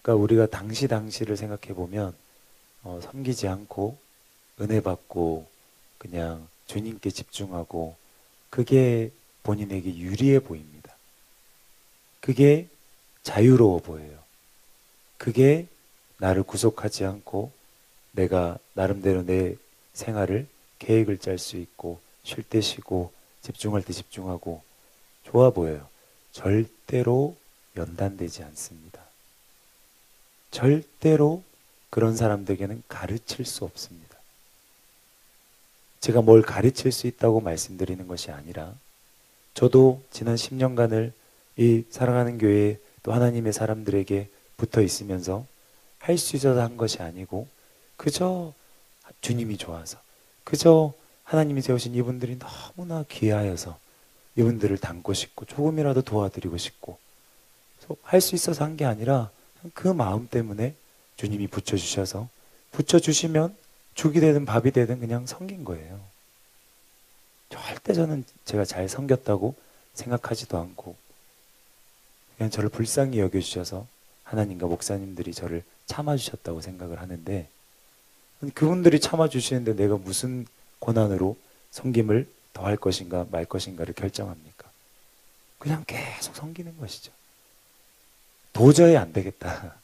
그러니까 우리가 당시를 생각해 보면 섬기지 않고 은혜 받고 그냥 주님께 집중하고 그게 본인에게 유리해 보입니다. 그게 자유로워 보여요. 그게 나를 구속하지 않고 내가 나름대로 내 생활을 계획을 짤 수 있고 쉴 때 쉬고 집중할 때 집중하고 좋아 보여요. 절대로 연단되지 않습니다. 절대로 그런 사람들에게는 가르칠 수 없습니다. 제가 뭘 가르칠 수 있다고 말씀드리는 것이 아니라 저도 지난 10년간을 이 사랑하는 교회에 또 하나님의 사람들에게 붙어 있으면서 할 수 있어서 한 것이 아니고 그저 주님이 좋아서 그저 하나님이 세우신 이분들이 너무나 귀하여서 이분들을 닮고 싶고 조금이라도 도와드리고 싶고 할 수 있어서 한 게 아니라 그 마음 때문에 주님이 붙여주셔서 붙여주시면 죽이 되든 밥이 되든 그냥 섬긴 거예요. 절대 저는 제가 잘 섬겼다고 생각하지도 않고 그냥 저를 불쌍히 여겨주셔서 하나님과 목사님들이 저를 참아주셨다고 생각을 하는데 그분들이 참아주시는데 내가 무슨 권한으로 섬김을 더 할 것인가 말 것인가를 결정합니까? 그냥 계속 섬기는 것이죠. 도저히 안 되겠다.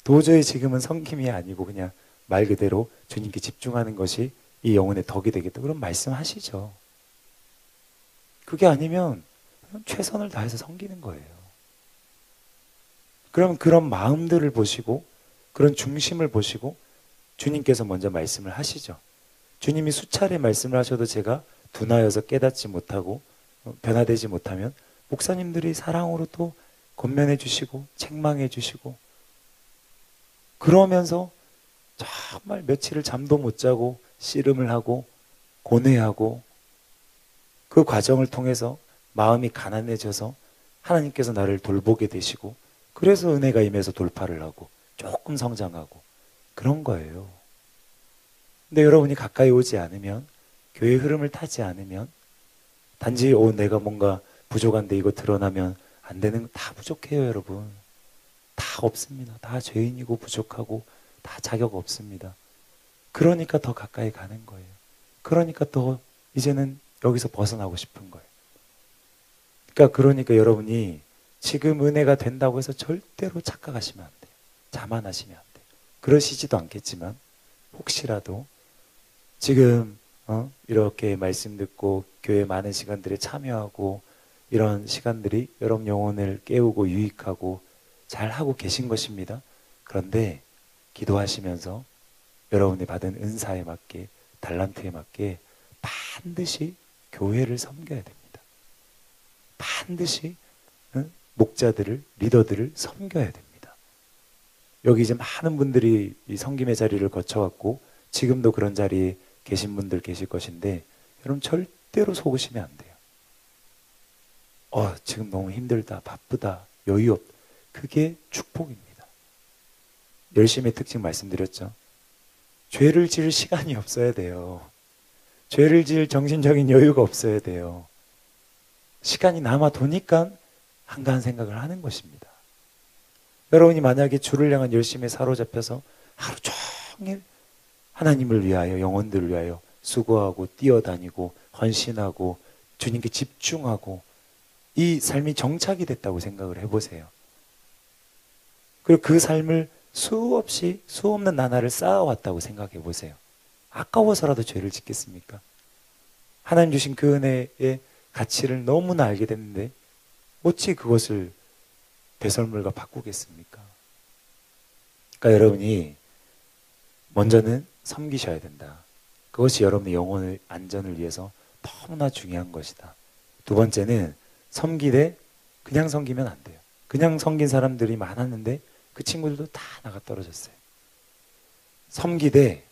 도저히 지금은 섬김이 아니고 그냥 말 그대로 주님께 집중하는 것이 이 영혼의 덕이 되겠다. 그럼 말씀하시죠. 그게 아니면 최선을 다해서 섬기는 거예요. 그럼 그런 마음들을 보시고 그런 중심을 보시고 주님께서 먼저 말씀을 하시죠. 주님이 수차례 말씀을 하셔도 제가 둔하여서 깨닫지 못하고 변화되지 못하면 목사님들이 사랑으로 또 권면해 주시고 책망해 주시고 그러면서 정말 며칠을 잠도 못 자고 씨름을 하고 고뇌하고 그 과정을 통해서 마음이 가난해져서 하나님께서 나를 돌보게 되시고 그래서 은혜가 임해서 돌파를 하고 조금 성장하고 그런 거예요. 근데 여러분이 가까이 오지 않으면 교회의 흐름을 타지 않으면 단지 내가 뭔가 부족한데 이거 드러나면 안 되는 다 부족해요 여러분. 다 없습니다. 다 죄인이고 부족하고 다 자격 없습니다. 그러니까 더 가까이 가는 거예요. 그러니까 더 이제는 여기서 벗어나고 싶은 거예요. 그러니까 여러분이 지금 은혜가 된다고 해서 절대로 착각하시면 안 돼요. 자만하시면 안 돼요. 그러시지도 않겠지만 혹시라도 지금 이렇게 말씀 듣고 교회 많은 시간들에 참여하고 이런 시간들이 여러분 영혼을 깨우고 유익하고 잘 하고 계신 것입니다. 그런데 기도하시면서 여러분이 받은 은사에 맞게 달란트에 맞게 반드시 교회를 섬겨야 됩니다. 반드시 목자들을 리더들을 섬겨야 됩니다. 여기 이제 많은 분들이 이 섬김의 자리를 거쳐왔고 지금도 그런 자리에 계신 분들 계실 것인데 여러분 절대로 속으시면 안 돼요. 지금 너무 힘들다, 바쁘다, 여유 없다. 그게 축복입니다. 열심의 특징 말씀드렸죠. 죄를 지을 시간이 없어야 돼요. 죄를 지을 정신적인 여유가 없어야 돼요. 시간이 남아 도니까 한가한 생각을 하는 것입니다. 여러분이 만약에 주를 향한 열심에 사로잡혀서 하루 종일 하나님을 위하여 영혼들을 위하여 수고하고 뛰어다니고 헌신하고 주님께 집중하고 이 삶이 정착이 됐다고 생각을 해보세요. 그리고 그 삶을 수 없는 나날을 쌓아왔다고 생각해 보세요. 아까워서라도 죄를 짓겠습니까? 하나님 주신 그 은혜의 가치를 너무나 알게 됐는데 어찌 그것을 배설물과 바꾸겠습니까? 그러니까 여러분이 먼저는 섬기셔야 된다. 그것이 여러분의 영혼의 안전을 위해서 너무나 중요한 것이다. 두 번째는 섬기되 그냥 섬기면 안 돼요. 그냥 섬긴 사람들이 많았는데 그 친구들도 다 나가 떨어졌어요. 섬기되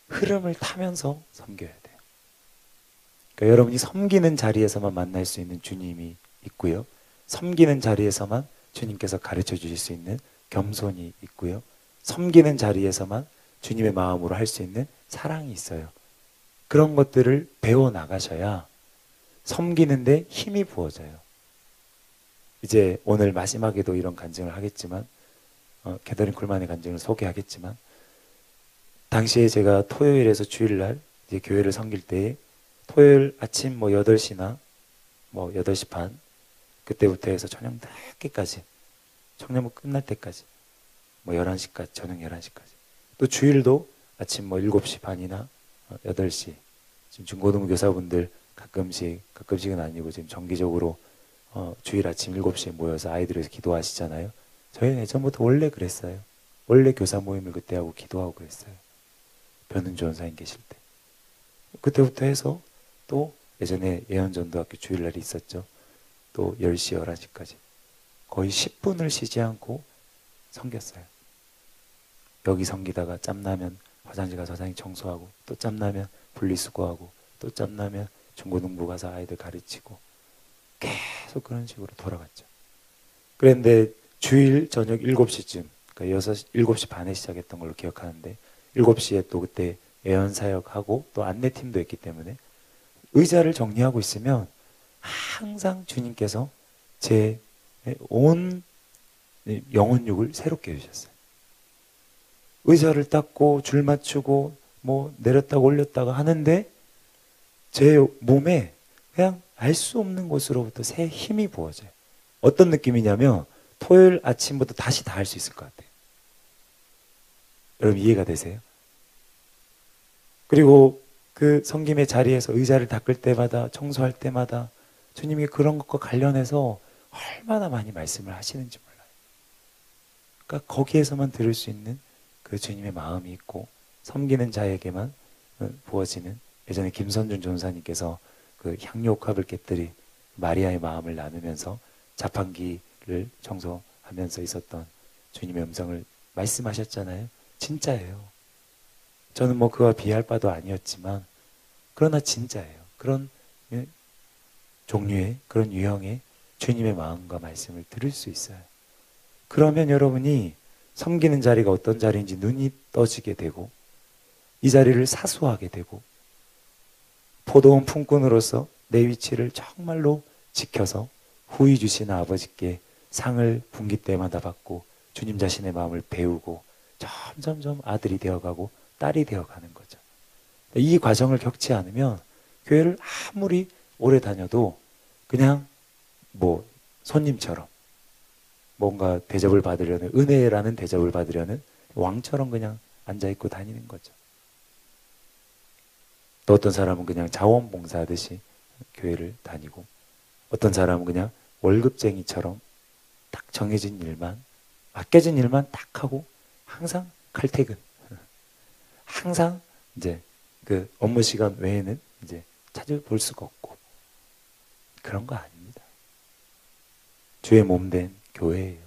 흐름을 타면서 섬겨야 돼요. 그러니까 여러분이 섬기는 자리에서만 만날 수 있는 주님이 있고요. 섬기는 자리에서만 주님께서 가르쳐 주실 수 있는 겸손이 있고요. 섬기는 자리에서만 주님의 마음으로 할 수 있는 사랑이 있어요. 그런 것들을 배워 나가셔야 섬기는데 힘이 부어져요. 이제 오늘 마지막에도 이런 간증을 하겠지만 캐더린 쿨만의 간증을 소개하겠지만, 당시에 제가 토요일에서 주일날 이제 교회를 섬길 때에 토요일 아침 뭐 8시나 뭐 8시 반 그때부터 해서 저녁 늦게까지 청년부 끝날 때까지 뭐 11시까지 저녁 11시까지 또 주일도 아침 뭐 7시 반이나 8시 지금 중고등부 교사분들 가끔씩은 아니고 지금 정기적으로 주일 아침 7시에 모여서 아이들 위해서 기도하시잖아요. 저희는 예전부터 원래 그랬어요. 원래 교사 모임을 그때 하고 기도하고 그랬어요. 변은주 원사님 계실 때. 그때부터 해서 또 예전에 예언전도학교 주일날이 있었죠. 또 10시, 11시까지 거의 10분을 쉬지 않고 섬겼어요. 여기 섬기다가 짬나면 화장실 가서 화장실 청소하고 또 짬나면 분리수거하고 또 짬나면 중고등부 가서 아이들 가르치고 계속 그런 식으로 돌아갔죠. 그런데 주일 저녁 7시쯤 그러니까 7시 반에 시작했던 걸로 기억하는데 7시에 또 그때 예언사역하고 또 안내팀도 했기 때문에 의자를 정리하고 있으면 항상 주님께서 제 온 영혼육을 새롭게 해주셨어요. 의자를 닦고 줄 맞추고 뭐 내렸다가 올렸다가 하는데 제 몸에 그냥 알 수 없는 곳으로부터 새 힘이 부어져요. 어떤 느낌이냐면 토요일 아침부터 다시 다 할 수 있을 것 같아요. 여러분 이해가 되세요? 그리고 그 섬김의 자리에서 의자를 닦을 때마다 청소할 때마다 주님이 그런 것과 관련해서 얼마나 많이 말씀을 하시는지 몰라요. 그러니까 거기에서만 들을 수 있는 그 주님의 마음이 있고 섬기는 자에게만 부어지는 예전에 김선준 전사님께서 그 향유옥합을 깨뜨리 마리아의 마음을 나누면서 자판기를 청소하면서 있었던 주님의 음성을 말씀하셨잖아요. 진짜예요. 저는 뭐 그와 비할 바도 아니었지만 그러나 진짜예요. 그런 종류의 그런 유형의 주님의 마음과 말씀을 들을 수 있어요. 그러면 여러분이 섬기는 자리가 어떤 자리인지 눈이 떠지게 되고 이 자리를 사수하게 되고 포도원 품꾼으로서 내 위치를 정말로 지켜서 후히 주신 아버지께 상을 분기 때마다 받고 주님 자신의 마음을 배우고 점점점 아들이 되어가고 딸이 되어가는 거죠. 이 과정을 겪지 않으면 교회를 아무리 오래 다녀도 그냥 뭐 손님처럼 뭔가 대접을 받으려는 은혜라는 대접을 받으려는 왕처럼 그냥 앉아있고 다니는 거죠. 또 어떤 사람은 그냥 자원봉사하듯이 교회를 다니고 어떤 사람은 그냥 월급쟁이처럼 딱 정해진 일만 맡겨진 일만 딱 하고 항상 칼퇴근 항상 이제 그 업무 시간 외에는 이제 찾아볼 수가 없고 그런 거 아닙니다. 주의 몸된 교회예요.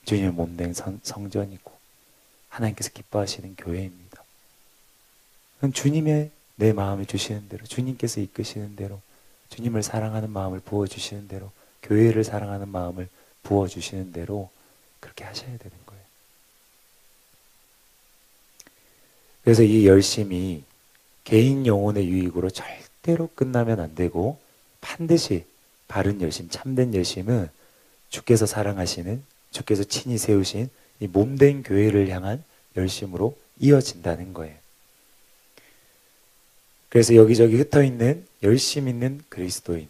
주님의 몸된 성전이고 하나님께서 기뻐하시는 교회입니다. 주님의 내 마음을 주시는 대로 주님께서 이끄시는 대로 주님을 사랑하는 마음을 부어주시는 대로 교회를 사랑하는 마음을 부어주시는 대로 그렇게 하셔야 되는 거예요. 그래서 이 열심이 개인 영혼의 유익으로 절대로 끝나면 안 되고 반드시 바른 열심, 참된 열심은 주께서 사랑하시는 주께서 친히 세우신 이 몸된 교회를 향한 열심으로 이어진다는 거예요. 그래서 여기저기 흩어있는 열심 있는 그리스도인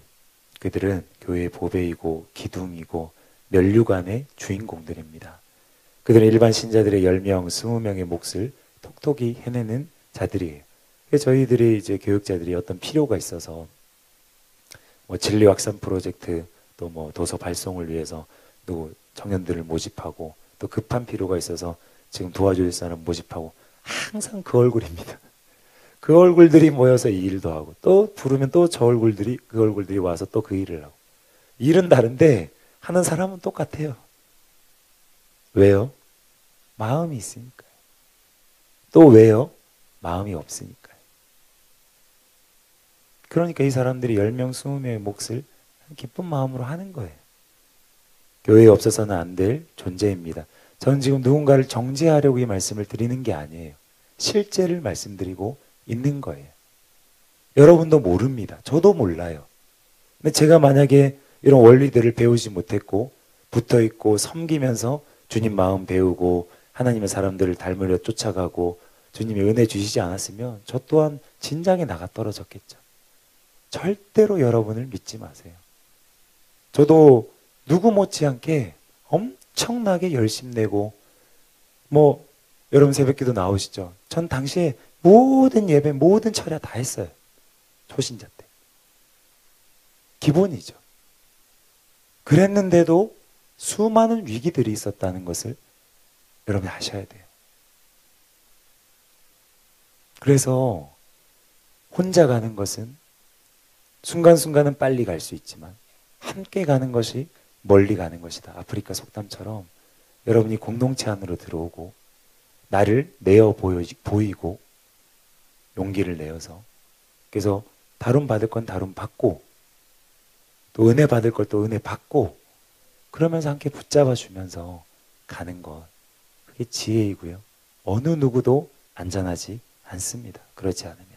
그들은 교회의 보배이고 기둥이고 면류관의 주인공들입니다. 그들은 일반 신자들의 10명, 20명의 몫을 톡톡히 해내는 자들이에요. 그래서 저희들이 이제 교육자들이 어떤 필요가 있어서 뭐 진리 확산 프로젝트 또 뭐 도서 발송을 위해서 누구 청년들을 모집하고 또 급한 필요가 있어서 지금 도와줄 사람 모집하고 항상 그 얼굴입니다. 그 얼굴들이 모여서 이 일도 하고 또 부르면 또 저 얼굴들이 그 얼굴들이 와서 또 그 일을 하고 일은 다른데 하는 사람은 똑같아요. 왜요? 마음이 있으니까요. 또 왜요? 마음이 없으니까요. 그러니까 이 사람들이 10명, 20명의 몫을 기쁜 마음으로 하는 거예요. 교회에 없어서는 안 될 존재입니다. 저는 지금 누군가를 정죄하려고 이 말씀을 드리는 게 아니에요. 실제를 말씀드리고 있는 거예요. 여러분도 모릅니다. 저도 몰라요. 근데 제가 만약에 이런 원리들을 배우지 못했고 붙어있고 섬기면서 주님 마음 배우고 하나님의 사람들을 닮으려 쫓아가고 주님이 은혜 주시지 않았으면 저 또한 진작에 나가 떨어졌겠죠. 절대로 여러분을 믿지 마세요. 저도 누구 못지않게 엄청나게 열심내고 여러분 새벽기도 나오시죠? 전 당시에 모든 예배, 모든 철야 다 했어요. 초신자 때. 기본이죠. 그랬는데도 수많은 위기들이 있었다는 것을 여러분이 아셔야 돼요. 그래서 혼자 가는 것은 순간순간은 빨리 갈 수 있지만 함께 가는 것이 멀리 가는 것이다. 아프리카 속담처럼 여러분이 공동체 안으로 들어오고 나를 내어 보이고 용기를 내어서 그래서 다룬 받을 건 다룬 받고 또 은혜 받을 걸 또 은혜 받고 그러면서 함께 붙잡아 주면서 가는 것 그게 지혜이고요. 어느 누구도 안전하지 않습니다. 그렇지 않으면.